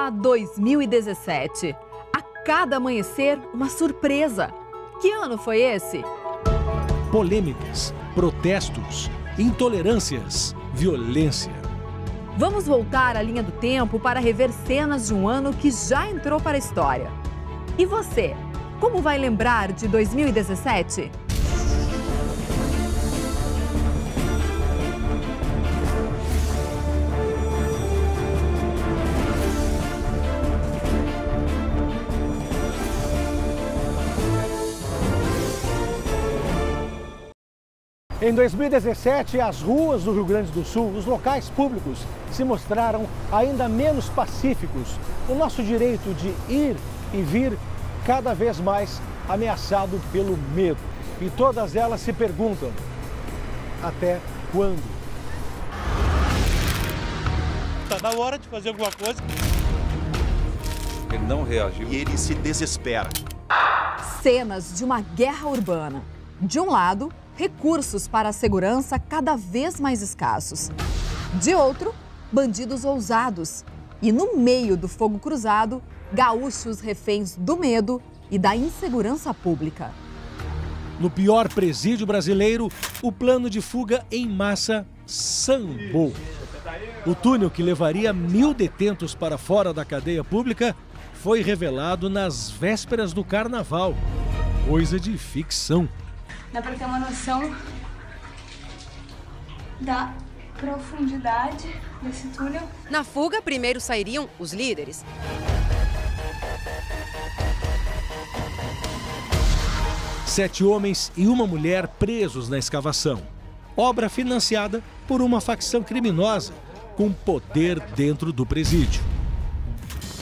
Começa 2017. A cada amanhecer, uma surpresa. Que ano foi esse? Polêmicas, protestos, intolerâncias, violência. Vamos voltar à linha do tempo para rever cenas de um ano que já entrou para a história. E você, como vai lembrar de 2017? Em 2017, as ruas do Rio Grande do Sul, os locais públicos, se mostraram ainda menos pacíficos. O nosso direito de ir e vir cada vez mais ameaçado pelo medo. E todas elas se perguntam: até quando? Está na hora de fazer alguma coisa. Ele não reagiu. E ele se desespera. Cenas de uma guerra urbana. De um lado, recursos para a segurança cada vez mais escassos. De outro, bandidos ousados. E no meio do fogo cruzado, gaúchos reféns do medo e da insegurança pública. No pior presídio brasileiro, o plano de fuga em massa sambou. O túnel que levaria 1000 detentos para fora da cadeia pública foi revelado nas vésperas do carnaval. Coisa de ficção. Dá para ter uma noção da profundidade desse túnel. Na fuga, primeiro sairiam os líderes. Sete homens e uma mulher presos na escavação. Obra financiada por uma facção criminosa com poder dentro do presídio.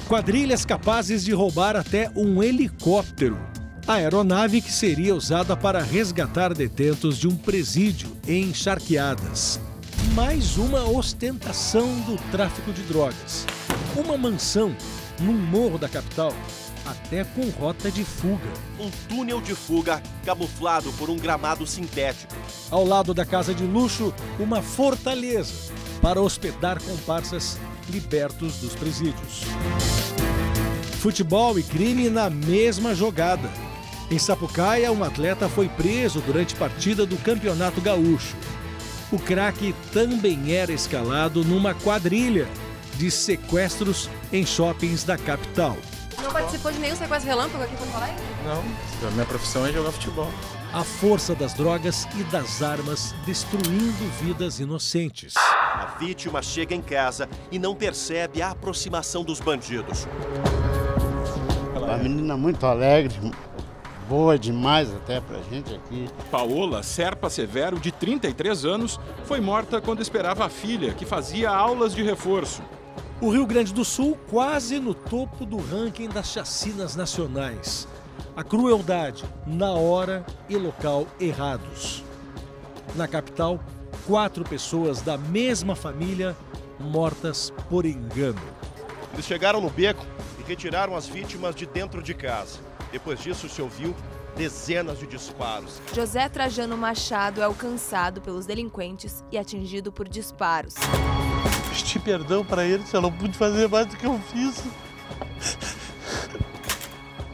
Quadrilhas capazes de roubar até um helicóptero. A aeronave que seria usada para resgatar detentos de um presídio em Charqueadas. Mais uma ostentação do tráfico de drogas. Uma mansão num morro da capital, até com rota de fuga. Um túnel de fuga camuflado por um gramado sintético. Ao lado da casa de luxo, uma fortaleza para hospedar comparsas libertos dos presídios. Futebol e crime na mesma jogada. Em Sapucaia, um atleta foi preso durante partida do Campeonato Gaúcho. O craque também era escalado numa quadrilha de sequestros em shoppings da capital. Não participou de nenhum sequestro relâmpago aqui em Porto Alegre? Não, a minha profissão é jogar futebol. A força das drogas e das armas destruindo vidas inocentes. A vítima chega em casa e não percebe a aproximação dos bandidos. A menina muito alegre, boa demais até pra gente aqui. Paola Serpa Severo, de 33 anos, foi morta quando esperava a filha, que fazia aulas de reforço. O Rio Grande do Sul quase no topo do ranking das chacinas nacionais. A crueldade na hora e local errados. Na capital, 4 pessoas da mesma família mortas por engano. Eles chegaram no beco e retiraram as vítimas de dentro de casa. Depois disso, se ouviu dezenas de disparos. José Trajano Machado é alcançado pelos delinquentes e atingido por disparos. Pedi perdão para eles, eu não pude fazer mais do que eu fiz.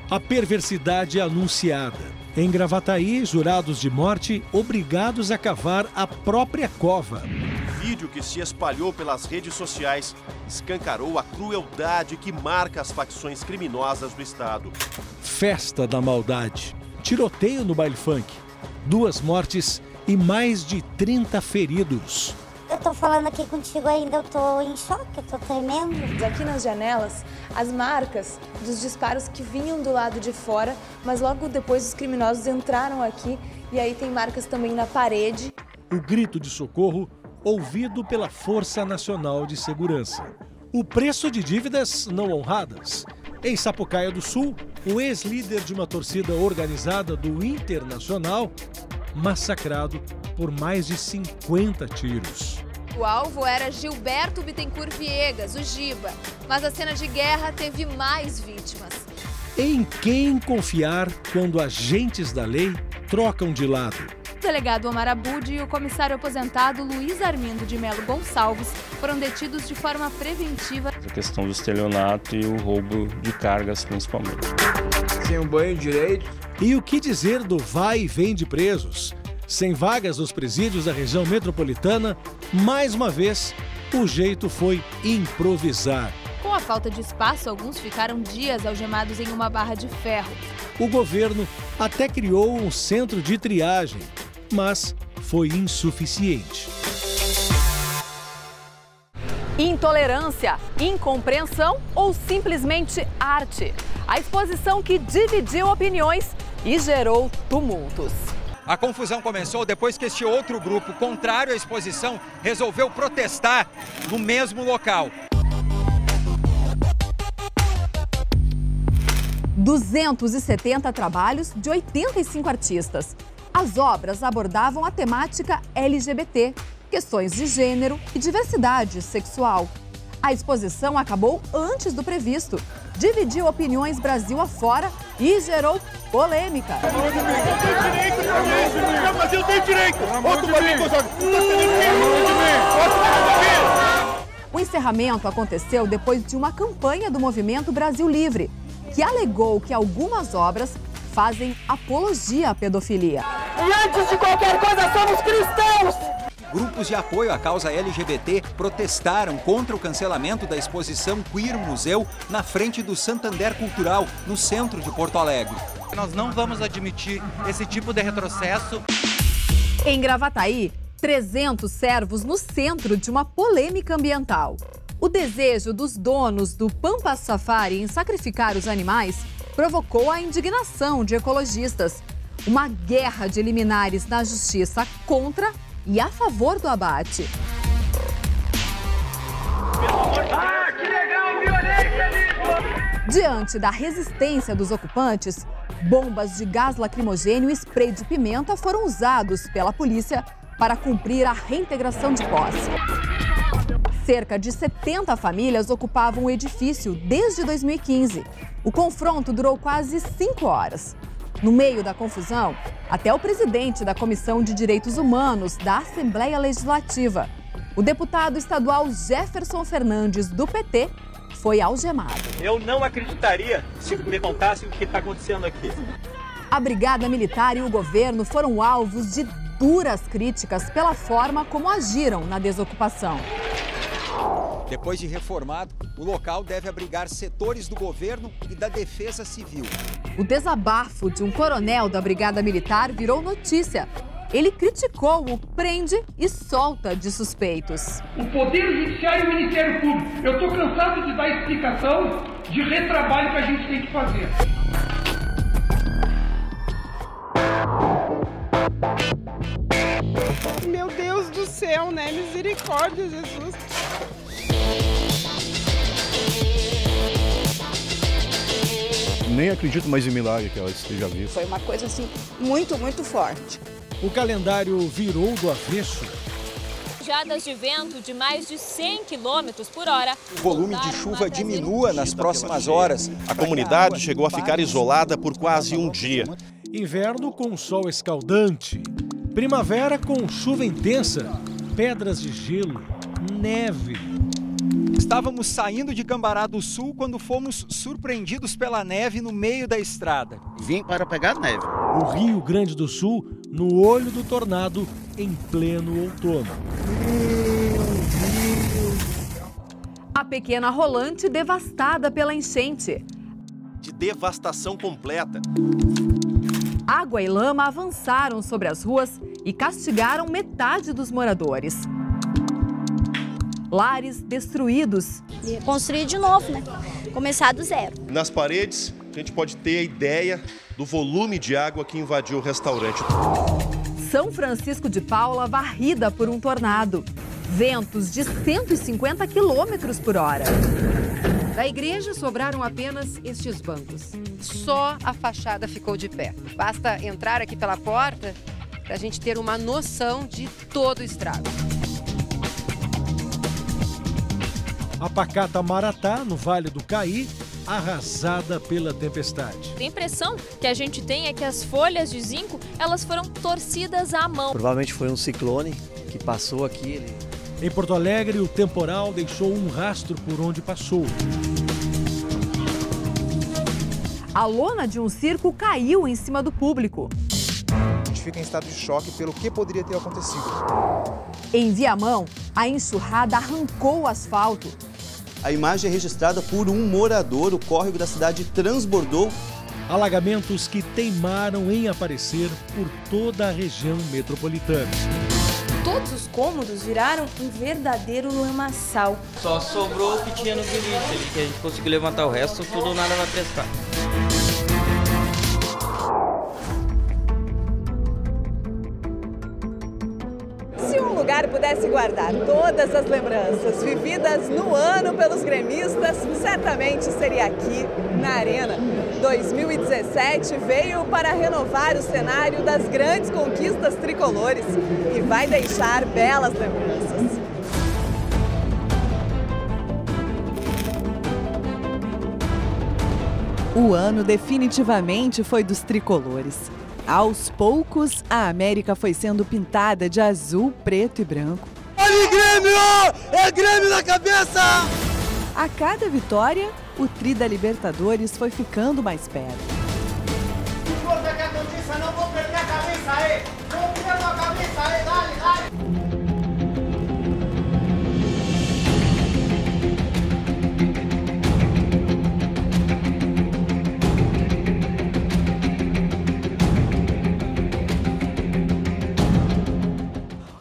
A perversidade anunciada. Em Gravataí, jurados de morte obrigados a cavar a própria cova. O vídeo que se espalhou pelas redes sociais escancarou a crueldade que marca as facções criminosas do estado. Festa da maldade. Tiroteio no baile funk. 2 mortes e mais de 30 feridos. Eu tô falando aqui contigo ainda, eu tô em choque, eu tô tremendo. Aqui nas janelas, as marcas dos disparos que vinham do lado de fora, mas logo depois os criminosos entraram aqui e aí tem marcas também na parede. O grito de socorro ouvido pela Força Nacional de Segurança. O preço de dívidas não honradas. Em Sapucaia do Sul, o ex-líder de uma torcida organizada do Internacional, massacrado por mais de 50 tiros. O alvo era Gilberto Bittencourt Viegas, o Giba, mas a cena de guerra teve mais vítimas. Em quem confiar quando agentes da lei trocam de lado? subdelegado Omar Abud e o comissário aposentado Luiz Armindo de Melo Gonçalves foram detidos de forma preventiva. A questão do estelionato e o roubo de cargas, principalmente. Sem um banho direito. E o que dizer do vai e vem de presos? Sem vagas nos presídios da região metropolitana, mais uma vez, o jeito foi improvisar. Com a falta de espaço, alguns ficaram dias algemados em uma barra de ferro. O governo até criou um centro de triagem, mas foi insuficiente. Intolerância, incompreensão ou simplesmente arte? A exposição que dividiu opiniões e gerou tumultos. A confusão começou depois que este outro grupo, contrário à exposição, resolveu protestar no mesmo local. 270 trabalhos de 85 artistas. As obras abordavam a temática LGBT, questões de gênero e diversidade sexual. A exposição acabou antes do previsto, dividiu opiniões Brasil afora e gerou polêmica. Mas eu tenho direito! O encerramento aconteceu depois de uma campanha do Movimento Brasil Livre, que alegou que algumas obras fazem apologia à pedofilia. E antes de qualquer coisa, somos cristãos! Grupos de apoio à causa LGBT protestaram contra o cancelamento da exposição Queer Museu na frente do Santander Cultural, no centro de Porto Alegre. Nós não vamos admitir esse tipo de retrocesso. Em Gravataí, 300 servos no centro de uma polêmica ambiental. O desejo dos donos do Pampa Safari em sacrificar os animais provocou a indignação de ecologistas. Uma guerra de liminares na justiça contra e a favor do abate. Que legal, violência! Diante da resistência dos ocupantes, bombas de gás lacrimogênio e spray de pimenta foram usados pela polícia para cumprir a reintegração de posse. Cerca de 70 famílias ocupavam o edifício desde 2015. O confronto durou quase 5 horas. No meio da confusão, até o presidente da Comissão de Direitos Humanos da Assembleia Legislativa, o deputado estadual Jefferson Fernandes, do PT, foi algemado. Eu não acreditaria se me contasse o que está acontecendo aqui. A Brigada Militar e o governo foram alvos de duras críticas pela forma como agiram na desocupação. Depois de reformado, o local deve abrigar setores do governo e da defesa civil. O desabafo de um coronel da Brigada Militar virou notícia. Ele criticou o prende e solta de suspeitos. O Poder Judiciário e o Ministério Público. Eu estou cansado de dar explicação de retrabalho que a gente tem que fazer. Meu Deus do céu, né? Misericórdia, Jesus. Nem acredito mais em milagre que ela esteja viva. Foi uma coisa assim muito, muito forte. O calendário virou do avesso. Rajadas de vento de mais de 100 km por hora. O volume de chuva diminua nas próximas horas. A comunidade chegou a ficar isolada por quase um dia. Inverno com sol escaldante. Primavera com chuva intensa. Pedras de gelo. Neve. Estávamos saindo de Cambará do Sul quando fomos surpreendidos pela neve no meio da estrada. Vim para pegar neve. O Rio Grande do Sul, no olho do tornado, em pleno outono. A pequena Rolante devastada pela enchente. De devastação completa. Água e lama avançaram sobre as ruas e castigaram metade dos moradores. Lares destruídos. Construir de novo, né? Começar do zero. Nas paredes, a gente pode ter a ideia do volume de água que invadiu o restaurante. São Francisco de Paula varrida por um tornado. Ventos de 150 km por hora. Da igreja sobraram apenas estes bancos. Só a fachada ficou de pé. Basta entrar aqui pela porta para a gente ter uma noção de todo o estrago. A pacata Maratá, no Vale do Caí, arrasada pela tempestade. A impressão que a gente tem é que as folhas de zinco, elas foram torcidas à mão. Provavelmente foi um ciclone que passou aqui. Em Porto Alegre, o temporal deixou um rastro por onde passou. A lona de um circo caiu em cima do público. A gente fica em estado de choque pelo que poderia ter acontecido. Em Viamão, a enxurrada arrancou o asfalto. A imagem é registrada por um morador. O córrego da cidade transbordou. Alagamentos que teimaram em aparecer por toda a região metropolitana. Todos os cômodos viraram um verdadeiro lamaçal. Só sobrou o que tinha no bilhete ali, que a gente conseguiu levantar, o resto tudo ou nada vai prestar. Se um lugar pudesse guardar todas as lembranças vividas no ano pelos gremistas, certamente seria aqui, na Arena. 2017 veio para renovar o cenário das grandes conquistas tricolores e vai deixar belas lembranças. O ano definitivamente foi dos tricolores. Aos poucos, a América foi sendo pintada de azul, preto e branco. Olha o Grêmio! É Grêmio na cabeça! A cada vitória, o tri da Libertadores foi ficando mais perto. Não vou perder a cabeça, não vou perder a cabeça aí! Não perder a cabeça aí, dale, dale!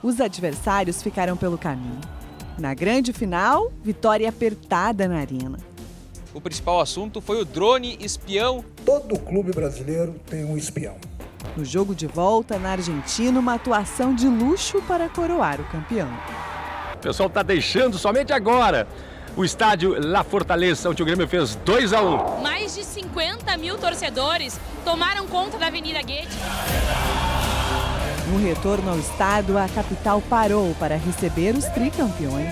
Os adversários ficaram pelo caminho. Na grande final, vitória apertada na Arena. O principal assunto foi o drone espião. Todo clube brasileiro tem um espião. No jogo de volta, na Argentina, uma atuação de luxo para coroar o campeão. O pessoal está deixando somente agora o estádio La Fortaleza, onde o Grêmio fez 2-1. Mais de 50 mil torcedores tomaram conta da Avenida Goethe. No retorno ao estado, a capital parou para receber os tricampeões.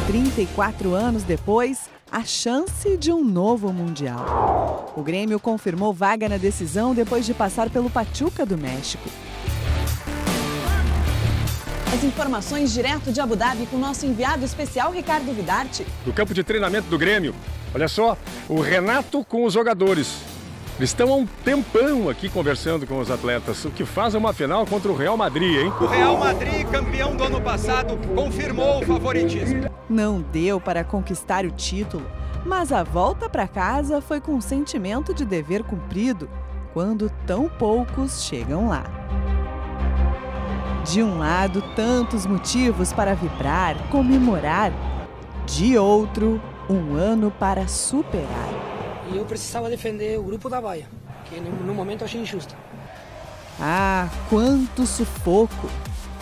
34 anos depois, a chance de um novo Mundial. O Grêmio confirmou vaga na decisão depois de passar pelo Pachuca do México. As informações direto de Abu Dhabi com o nosso enviado especial Ricardo Vidarte. Do campo de treinamento do Grêmio, olha só, o Renato com os jogadores. Eles estão há um tempão aqui conversando com os atletas, o que faz uma final contra o Real Madrid, hein? O Real Madrid, campeão do ano passado, confirmou o favoritismo. Não deu para conquistar o título, mas a volta para casa foi com um sentimento de dever cumprido, quando tão poucos chegam lá. De um lado, tantos motivos para vibrar, comemorar. De outro, um ano para superar. E eu precisava defender o grupo da Baia, que no momento eu achei injusto. Ah, quanto sufoco!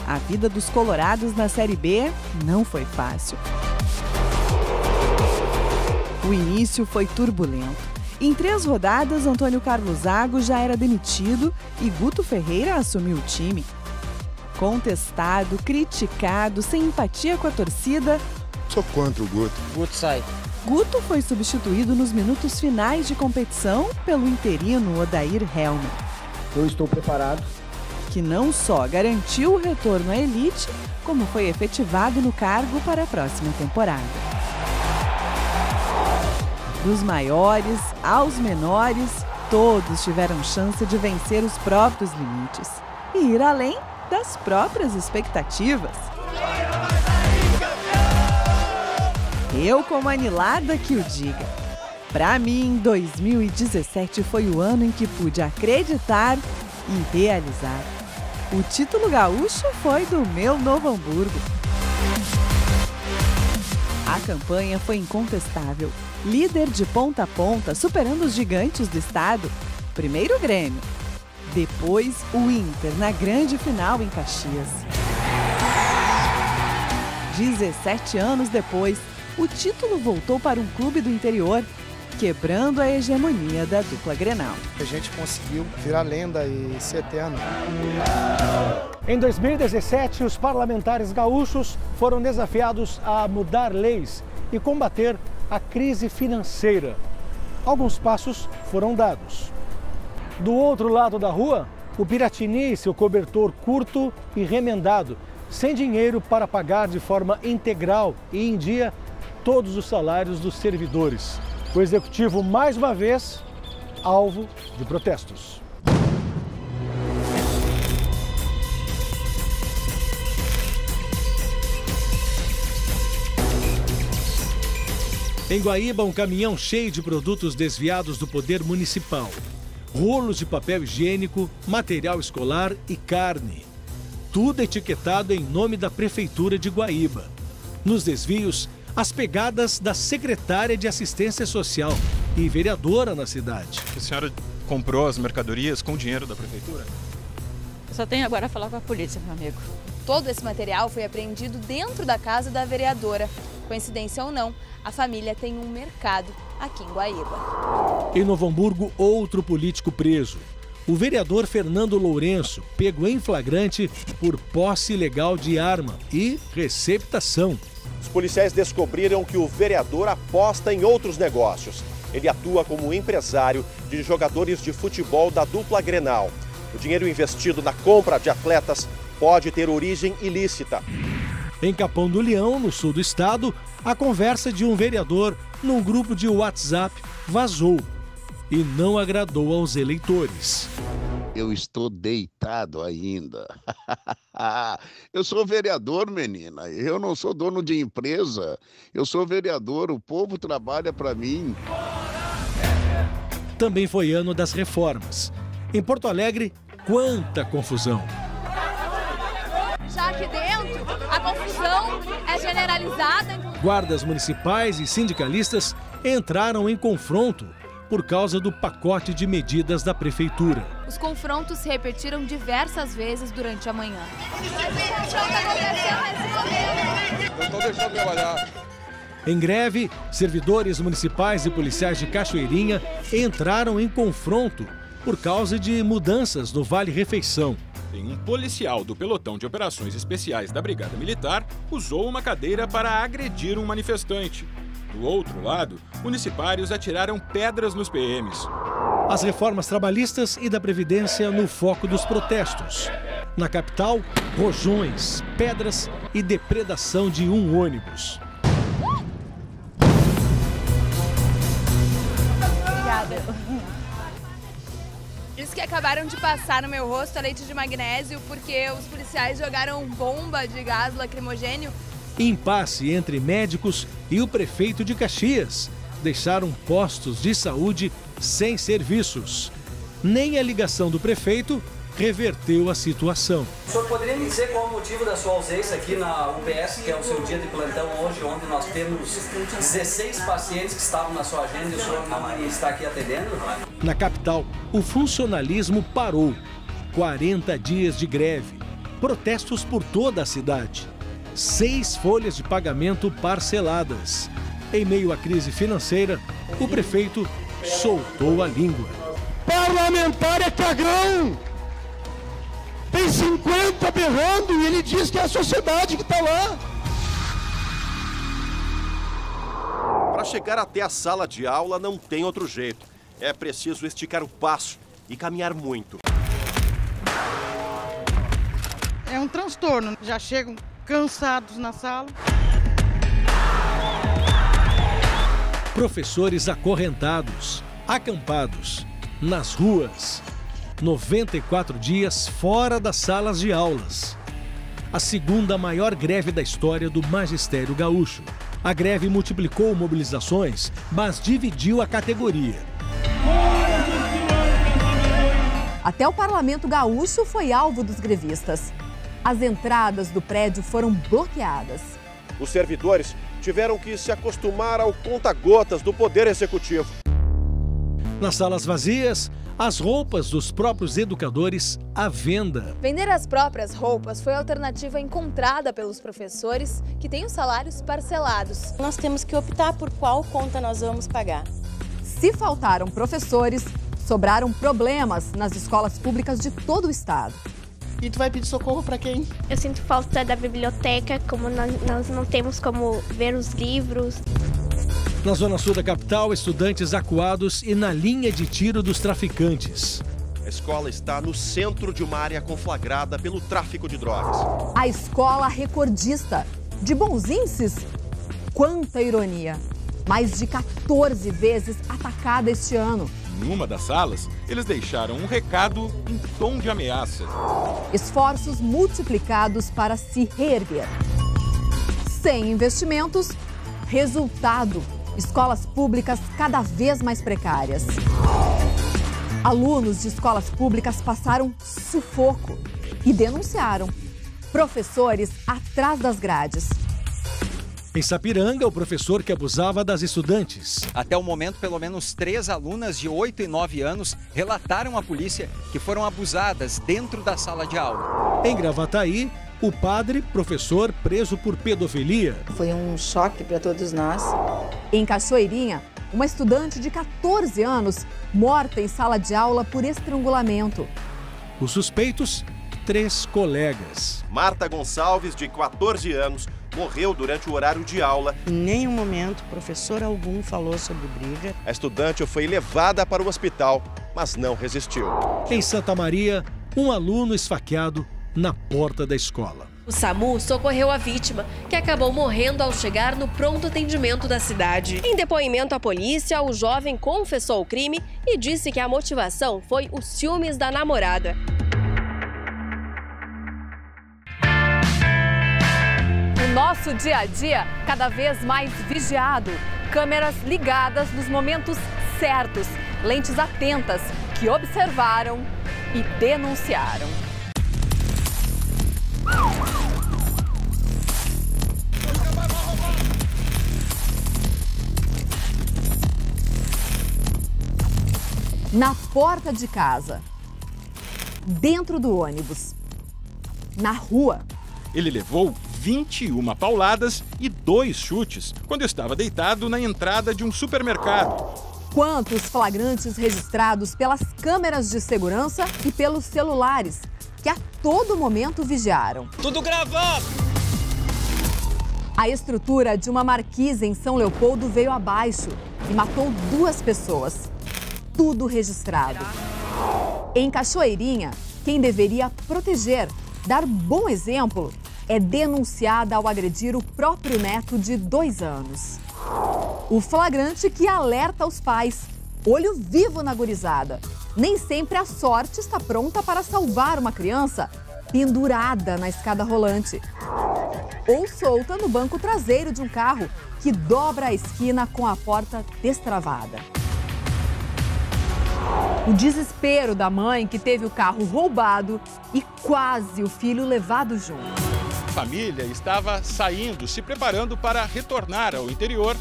A vida dos colorados na Série B não foi fácil. O início foi turbulento. Em 3 rodadas, Antônio Carlos Zago já era demitido e Guto Ferreira assumiu o time. Contestado, criticado, sem empatia com a torcida. Sou contra o Guto. Guto sai. Guto foi substituído nos minutos finais de competição pelo interino Odair Hellmann. Eu estou preparado. Que não só garantiu o retorno à elite, como foi efetivado no cargo para a próxima temporada. Dos maiores aos menores, todos tiveram chance de vencer os próprios limites e ir além das próprias expectativas. Eu, como anilada, que o diga. Para mim, 2017 foi o ano em que pude acreditar e realizar. O título gaúcho foi do meu Novo Hamburgo. A campanha foi incontestável. Líder de ponta a ponta, superando os gigantes do estado. Primeiro o Grêmio, depois o Inter na grande final em Caxias. 17 anos depois, o título voltou para um clube do interior, quebrando a hegemonia da dupla Grenal. A gente conseguiu virar lenda e ser eterno. Em 2017, os parlamentares gaúchos foram desafiados a mudar leis e combater a crise financeira. Alguns passos foram dados. Do outro lado da rua, o Piratini e seu cobertor curto e remendado, sem dinheiro para pagar de forma integral e em dia todos os salários dos servidores. O executivo, mais uma vez, alvo de protestos. Em Guaíba, um caminhão cheio de produtos desviados do poder municipal. Rolos de papel higiênico, material escolar e carne. Tudo etiquetado em nome da Prefeitura de Guaíba. Nos desvios, as pegadas da secretária de Assistência Social e vereadora na cidade. A senhora comprou as mercadorias com o dinheiro da Prefeitura? Eu só tenho agora a falar com a polícia, meu amigo. Todo esse material foi apreendido dentro da casa da vereadora. Coincidência ou não, a família tem um mercado aqui em Guaíba. Em Novo Hamburgo, outro político preso. O vereador Fernando Lourenço, pego em flagrante por posse ilegal de arma e receptação. Os policiais descobriram que o vereador aposta em outros negócios. Ele atua como empresário de jogadores de futebol da dupla Grenal. O dinheiro investido na compra de atletas pode ter origem ilícita. Em Capão do Leão, no sul do estado, a conversa de um vereador num grupo de WhatsApp vazou e não agradou aos eleitores. Eu estou deitado ainda. Eu sou vereador, menina. Eu não sou dono de empresa. Eu sou vereador. O povo trabalha para mim. Também foi ano das reformas. Em Porto Alegre, quanta confusão. Já aqui dentro, a confusão é generalizada. Guardas municipais e sindicalistas entraram em confronto por causa do pacote de medidas da prefeitura. Os confrontos se repetiram diversas vezes durante a manhã. Não estão deixando trabalhar. Em greve, servidores municipais e policiais de Cachoeirinha entraram em confronto por causa de mudanças no Vale Refeição. Um policial do pelotão de operações especiais da Brigada Militar usou uma cadeira para agredir um manifestante. Do outro lado, municipários atiraram pedras nos PMs. As reformas trabalhistas e da Previdência no foco dos protestos. Na capital, rojões, pedras e depredação de um ônibus. Obrigada. Diz que acabaram de passar no meu rosto a leite de magnésio porque os policiais jogaram bomba de gás lacrimogênio. Impasse entre médicos e o prefeito de Caxias deixaram postos de saúde sem serviços. Nem a ligação do prefeito reverteu a situação. O senhor poderia me dizer qual é o motivo da sua ausência aqui na UBS, que é o seu dia de plantão hoje, onde nós temos 16 pacientes que estavam na sua agenda e o senhor não está aqui atendendo? Na capital, o funcionalismo parou. 40 dias de greve. Protestos por toda a cidade. 6 folhas de pagamento parceladas. Em meio à crise financeira, o prefeito soltou a língua. Parlamentar é cagrão! Tem 50 berrando e ele diz que é a sociedade que está lá. Para chegar até a sala de aula não tem outro jeito. É preciso esticar o passo e caminhar muito. É um transtorno. Já chegam cansados na sala. Professores acorrentados, acampados, nas ruas. 94 dias fora das salas de aulas. A segunda maior greve da história do magistério gaúcho. A greve multiplicou mobilizações, mas dividiu a categoria. Até o Parlamento Gaúcho foi alvo dos grevistas. As entradas do prédio foram bloqueadas. Os servidores tiveram que se acostumar ao conta-gotas do Poder Executivo. Nas salas vazias, as roupas dos próprios educadores à venda. Vender as próprias roupas foi a alternativa encontrada pelos professores que têm os salários parcelados. Nós temos que optar por qual conta nós vamos pagar. Se faltaram professores, sobraram problemas nas escolas públicas de todo o estado. E tu vai pedir socorro para quem? Eu sinto falta da biblioteca, como nós não temos como ver os livros. Na zona sul da capital, estudantes acuados e na linha de tiro dos traficantes. A escola está no centro de uma área conflagrada pelo tráfico de drogas. A escola recordista. De bons índices? Quanta ironia! Mais de 14 vezes atacada este ano. Em uma das salas, eles deixaram um recado em tom de ameaça. Esforços multiplicados para se reerguer. Sem investimentos, resultado: escolas públicas cada vez mais precárias. Alunos de escolas públicas passaram sufoco e denunciaram. Professores atrás das grades. Em Sapiranga, o professor que abusava das estudantes. Até o momento, pelo menos 3 alunas de 8 e 9 anos relataram à polícia que foram abusadas dentro da sala de aula. Em Gravataí, o padre, professor, preso por pedofilia. Foi um choque para todos nós. Em Cachoeirinha, uma estudante de 14 anos morta em sala de aula por estrangulamento. Os suspeitos, 3 colegas. Marta Gonçalves, de 14 anos, morreu durante o horário de aula. Em nenhum momento, professor algum falou sobre briga. A estudante foi levada para o hospital, mas não resistiu. Em Santa Maria, um aluno esfaqueado na porta da escola. O SAMU socorreu a vítima, que acabou morrendo ao chegar no pronto atendimento da cidade. Em depoimento à polícia, o jovem confessou o crime e disse que a motivação foi os ciúmes da namorada. O nosso dia a dia cada vez mais vigiado. Câmeras ligadas nos momentos certos. Lentes atentas que observaram e denunciaram. Na porta de casa, dentro do ônibus, na rua. Ele levou 21 pauladas e 2 chutes quando estava deitado na entrada de um supermercado. Quantos flagrantes registrados pelas câmeras de segurança e pelos celulares, que a todo momento vigiaram. Tudo gravado! A estrutura de uma marquise em São Leopoldo veio abaixo e matou 2 pessoas. Tudo registrado. Em Cachoeirinha, quem deveria proteger, dar bom exemplo, é denunciada ao agredir o próprio neto de 2 anos. O flagrante que alerta os pais. Olho vivo na gurizada. Nem sempre a sorte está pronta para salvar uma criança pendurada na escada rolante ou solta no banco traseiro de um carro que dobra a esquina com a porta destravada. O desespero da mãe que teve o carro roubado e quase o filho levado junto. A família estava saindo, se preparando para retornar ao interior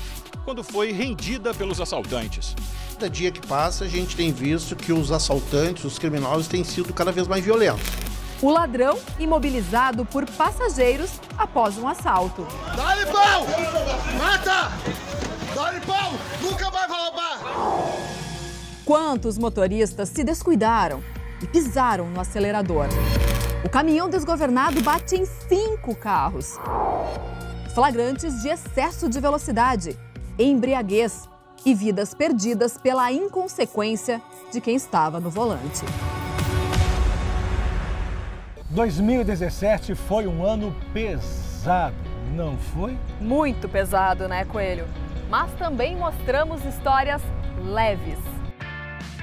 quando foi rendida pelos assaltantes. Cada dia que passa, a gente tem visto que os assaltantes, os criminosos, têm sido cada vez mais violentos. O ladrão imobilizado por passageiros após um assalto. Dá-lhe pau! Mata! Dá-lhe pau! Nunca mais vai roubar! Quantos motoristas se descuidaram e pisaram no acelerador? O caminhão desgovernado bate em 5 carros. Flagrantes de excesso de velocidade, embriaguez e vidas perdidas pela inconsequência de quem estava no volante. 2017 foi um ano pesado, não foi? Muito pesado, né, Coelho? Mas também mostramos histórias leves.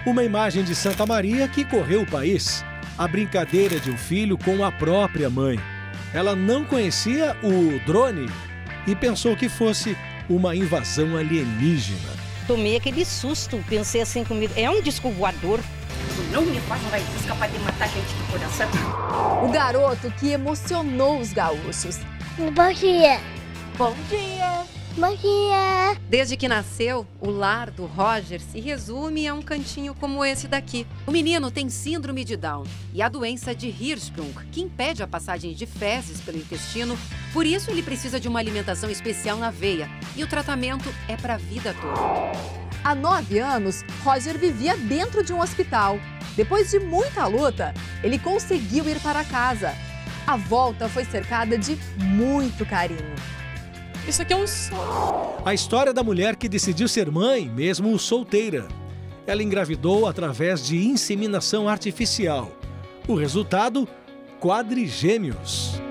Uma imagem de Santa Maria que correu o país. A brincadeira de um filho com a própria mãe. Ela não conhecia o drone e pensou que fosse uma invasão alienígena. Tomei aquele susto, pensei assim comigo, é um disco voador. Não me faz uma isca capaz de matar gente do coração. O garoto que emocionou os gaúchos. Bom dia. Bom dia. Bom dia. Desde que nasceu, o lar do Roger se resume a um cantinho como esse daqui. O menino tem síndrome de Down e a doença de Hirschsprung, que impede a passagem de fezes pelo intestino. Por isso, ele precisa de uma alimentação especial na veia e o tratamento é para a vida toda. Há 9 anos, Roger vivia dentro de um hospital. Depois de muita luta, ele conseguiu ir para casa. A volta foi cercada de muito carinho. Isso aqui é um sonho. A história da mulher que decidiu ser mãe, mesmo solteira. Ela engravidou através de inseminação artificial. O resultado, quadrigêmeos.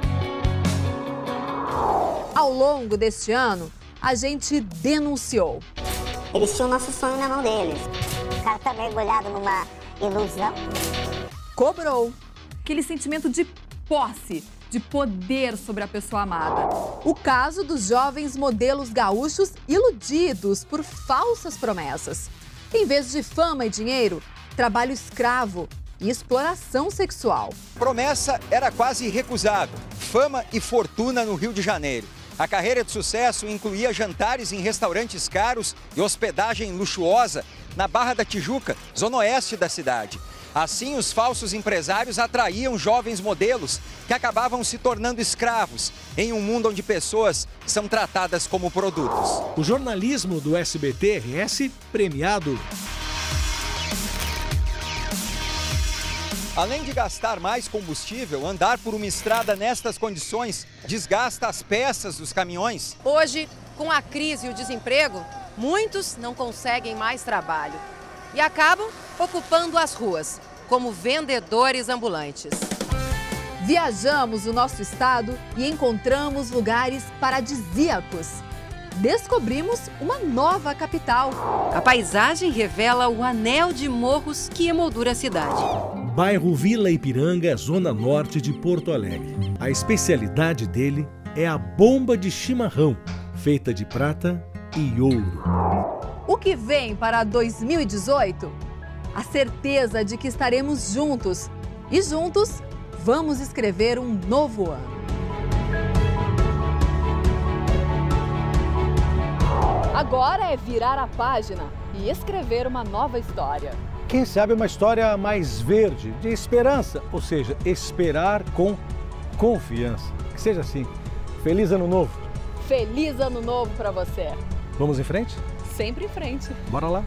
Ao longo deste ano, a gente denunciou. Eles tinham nosso sonho na mão deles. O cara tá mergulhado numa ilusão. Cobrou. Aquele sentimento de posse, de poder sobre a pessoa amada. O caso dos jovens modelos gaúchos iludidos por falsas promessas. Em vez de fama e dinheiro, trabalho escravo e exploração sexual. Promessa era quase irrecusável: fama e fortuna no Rio de Janeiro. A carreira de sucesso incluía jantares em restaurantes caros e hospedagem luxuosa na Barra da Tijuca, zona oeste da cidade. Assim, os falsos empresários atraíam jovens modelos que acabavam se tornando escravos em um mundo onde pessoas são tratadas como produtos. O jornalismo do SBT-RS premiado. Além de gastar mais combustível, andar por uma estrada nestas condições desgasta as peças dos caminhões. Hoje, com a crise e o desemprego, muitos não conseguem mais trabalho e acabam ocupando as ruas como vendedores ambulantes. Viajamos o nosso estado e encontramos lugares paradisíacos. Descobrimos uma nova capital. A paisagem revela o anel de morros que emoldura a cidade. Bairro Vila Ipiranga, zona norte de Porto Alegre. A especialidade dele é a bomba de chimarrão, feita de prata e ouro. O que vem para 2018? A certeza de que estaremos juntos. E juntos, vamos escrever um novo ano. Agora é virar a página e escrever uma nova história. Quem sabe uma história mais verde, de esperança, ou seja, esperar com confiança. Que seja assim. Feliz Ano Novo! Feliz Ano Novo para você! Vamos em frente? Sempre em frente. Bora lá!